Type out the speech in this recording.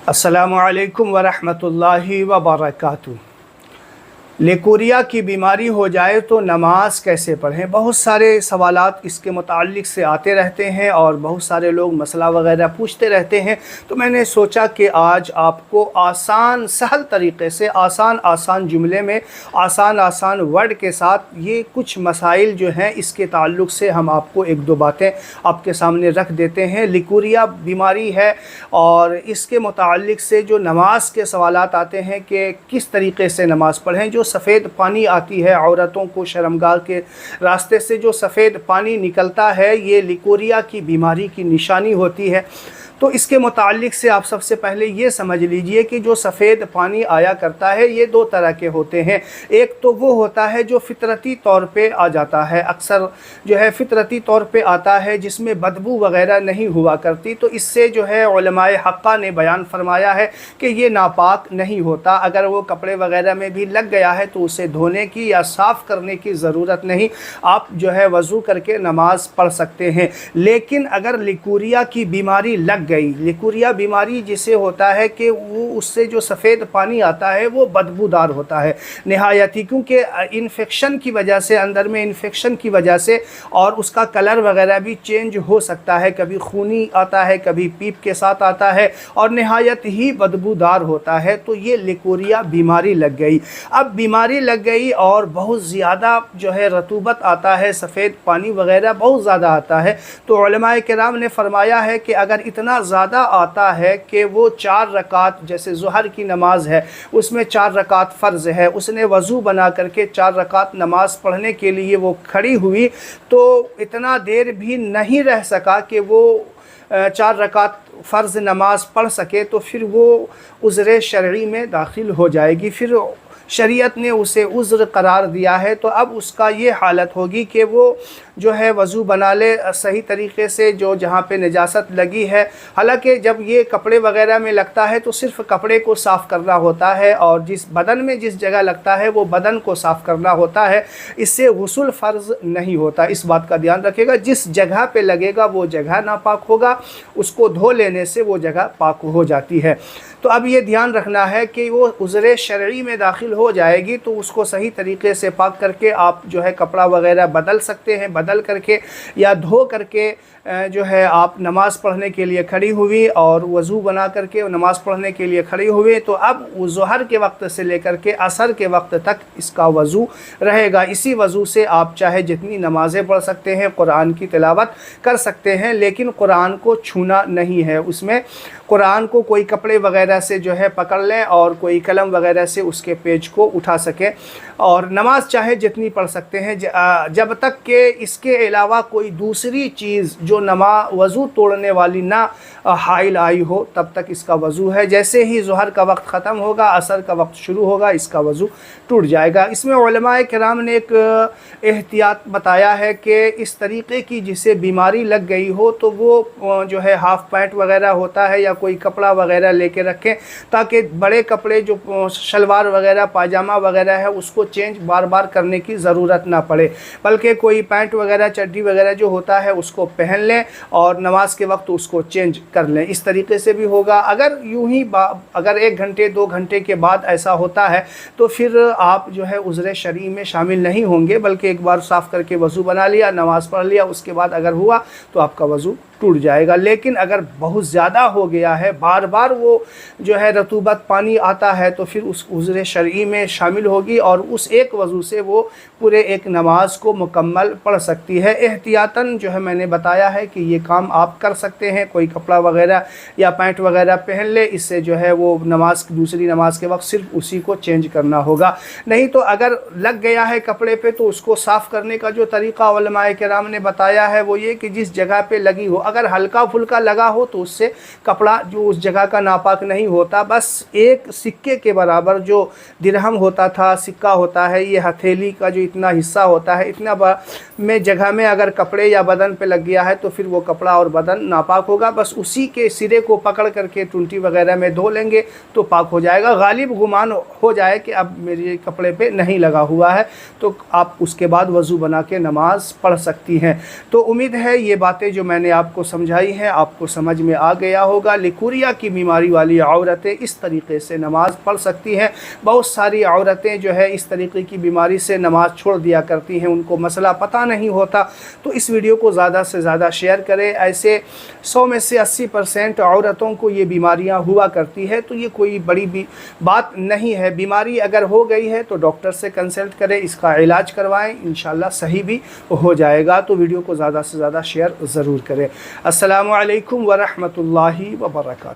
अस्सलामु अलैकुम वरहमतुल्लाहि वबरकातुहू। लेकोरिया की बीमारी हो जाए तो नमाज कैसे पढ़ें? बहुत सारे सवालात इसके मुताल्लिक से आते रहते हैं और बहुत सारे लोग मसला वगैरह पूछते रहते हैं। तो मैंने सोचा कि आज आपको आसान सहल तरीक़े से आसान जुमले में आसान वर्ड के साथ ये कुछ मसाइल जो हैं इसके ताल्लुक़ से हम आपको एक दो बातें आपके सामने रख देते हैं। लेकोरिया बीमारी है और इसके मुताल्लिक से जो नमाज के सवालात आते हैं कि किस तरीक़े से नमाज़ पढ़ें। जो सफ़ेद पानी आती है औरतों को शर्मगाह के रास्ते से, जो सफ़ेद पानी निकलता है, ये लेकोरिया की बीमारी की निशानी होती है। तो इसके मुताल्लिक से आप सबसे पहले ये समझ लीजिए कि जो सफ़ेद पानी आया करता है ये दो तरह के होते हैं। एक तो वो होता है जो फितरती तौर पे आ जाता है, अक्सर जो है फितरती तौर पे आता है, जिसमें बदबू वग़ैरह नहीं हुआ करती। तो इससे जो है उलमाए हक़्क़ा ने बयान फरमाया है कि ये नापाक नहीं होता। अगर वो कपड़े वग़ैरह में भी लग गया है तो उसे धोने की या साफ़ करने की ज़रूरत नहीं, आप जो है वज़ू करके नमाज़ पढ़ सकते हैं। लेकिन अगर लेकोरिया की बीमारी लग गई, लेकोरिया बीमारी जिसे होता है कि वो उससे जो सफ़ेद पानी आता है वो बदबूदार होता है निहायती, क्योंकि इन्फेक्शन की वजह से, अंदर में इन्फेक्शन की वजह से, और उसका कलर वगैरह भी चेंज हो सकता है, कभी खूनी आता है, कभी पीप के साथ आता है और निहायत ही बदबूदार होता है। तो ये लेकोरिया बीमारी लग गई। अब बीमारी लग गई और बहुत ज़्यादा जो है रतूबत आता है, सफ़ेद पानी वगैरह बहुत ज़्यादा आता है। तो उलमाए किराम ने फरमाया है कि अगर इतना ज़्यादा आता है कि वो 4 रकात, जैसे ज़ुहर की नमाज है उसमें 4 रकात फ़र्ज़ है, उसने वज़ू बना करके 4 रकात नमाज़ पढ़ने के लिए वो खड़ी हुई, तो इतना देर भी नहीं रह सका कि वो 4 रकात फ़र्ज़ नमाज पढ़ सके, तो फिर वो उज़्र शरई में दाखिल हो जाएगी। फिर शरीयत ने उसे उज़्र करार दिया है। तो अब उसका ये हालत होगी कि वो जो है वज़ू बना ले सही तरीक़े से, जो जहाँ पे नजासत लगी है। हालांकि जब ये कपड़े वगैरह में लगता है तो सिर्फ़ कपड़े को साफ़ करना होता है, और जिस बदन में जिस जगह लगता है वो बदन को साफ़ करना होता है। इससे गुस्ल फ़र्ज़ नहीं होता, इस बात का ध्यान रखिएगा। जिस जगह पे लगेगा वो जगह नापाक होगा, उसको धो लेने से वो जगह पाक हो जाती है। तो अब ये ध्यान रखना है कि वो उज़्र शरई में दाखिल हो जाएगी, तो उसको सही तरीक़े से पाक करके आप जो है कपड़ा वगैरह बदल सकते हैं। बदल करके या धो करके जो है आप नमाज़ पढ़ने के लिए खड़ी हुई और वज़ू बना करके नमाज़ पढ़ने के लिए खड़ी हुई। तो अब ज़ुहर के वक्त से लेकर के असर के वक्त तक इसका वज़ू रहेगा। इसी वज़ू से आप चाहे जितनी नमाज़ें पढ़ सकते हैं, कुरान की तिलावत कर सकते हैं, लेकिन कुरान को छूना नहीं है। उसमें कुरान को कोई कपड़े वगैरह से जो है पकड़ लें और कोई कलम वगैरह से उसके पेज को उठा सकें, और नमाज चाहे जितनी पढ़ सकते हैं, जब तक कि इसके अलावा कोई दूसरी चीज़ जो वज़ू तोड़ने वाली ना हाइल आई हो, तब तक इसका वज़ू है। जैसे ही ज़ुहर का वक्त ख़त्म होगा, असर का वक्त शुरू होगा, इसका वज़ू टूट जाएगा। इसमें उलमाए किराम ने एक एहतियात बताया है कि इस तरीक़े की जिसे बीमारी लग गई हो तो वो जो है हाफ़ पैंट वगैरह होता है या कोई कपड़ा वगैरह लेके रखें, ताकि बड़े कपड़े जो शलवार वगैरह पायजामा वगैरह है उसको चेंज बार बार करने की ज़रूरत ना पड़े, बल्कि कोई पैंट वगैरह चड्डी वगैरह जो होता है उसको पहन लें और नमाज के वक्त उसको चेंज कर लें। इस तरीके से भी होगा। अगर यूं ही अगर 1 घंटे 2 घंटे के बाद ऐसा होता है तो फिर आप जो है उज़्र शरई में शामिल नहीं होंगे, बल्कि एक बार साफ़ करके वज़ू बना लिया, नमाज़ पढ़ लिया, उसके बाद अगर हुआ तो आपका वज़ू टूट जाएगा। लेकिन अगर बहुत ज़्यादा हो गया है, बार बार वो जो है रतूबत पानी आता है, तो फिर उस उज़्र शरई में शामिल होगी और उस एक वज़ू से वो पूरे एक नमाज को मुकम्मल पढ़ सकती है। एहतियातन जो है मैंने बताया है कि ये काम आप कर सकते हैं। कोई कपड़ा वगैरह या पैंट वगैरह पहन ले, इससे जो है वो दूसरी नमाज के वक्त सिर्फ उसी को चेंज करना होगा। नहीं तो अगर लग गया है कपड़े पे तो उसको साफ़ करने का जो तरीक़ा उलमाए किराम ने बताया है वो ये कि जिस जगह पे लगी हो, अगर हल्का फुल्का लगा हो तो उससे कपड़ा जो उस जगह का नापाक नहीं होता। बस एक सिक्के के बराबर जो दिरहम होता था, सिक्का होता है, ये हथेली का जो इतना हिस्सा होता है, इतना में जगह में अगर कपड़े या बदन पे लग गया है तो फिर वो कपड़ा और बदन नापाक होगा। बस उसी के सिरे को पकड़ करके टुंटी वगैरह में धो लेंगे तो पाक हो जाएगा। गालिब गुमान हो जाए कि अब मेरे कपड़े पे नहीं लगा हुआ है तो आप उसके बाद वज़ू बना के नमाज़ पढ़ सकती हैं। तो उम्मीद है ये बातें जो मैंने आपको आपको समझाई हैं आपको समझ में आ गया होगा। लिकोरिया की बीमारी वाली औरतें इस तरीके से नमाज़ पढ़ सकती हैं। बहुत सारी औरतें जो है इस तरीके की बीमारी से नमाज़ छोड़ दिया करती हैं, उनको मसला पता नहीं होता। तो इस वीडियो को ज़्यादा से ज़्यादा शेयर करें। ऐसे 100 में से 80% औरतों को ये बीमारियां हुआ करती है, तो ये कोई बड़ी बात नहीं है। बीमारी अगर हो गई है तो डॉक्टर से कंसल्ट करें, इसका इलाज करवाएं, इंशाल्लाह सही भी हो जाएगा। तो वीडियो को ज़्यादा से ज़्यादा शेयर ज़रूर करें। अस्सलामु अलैकुम व रहमतुल्लाहि व बरकातहू।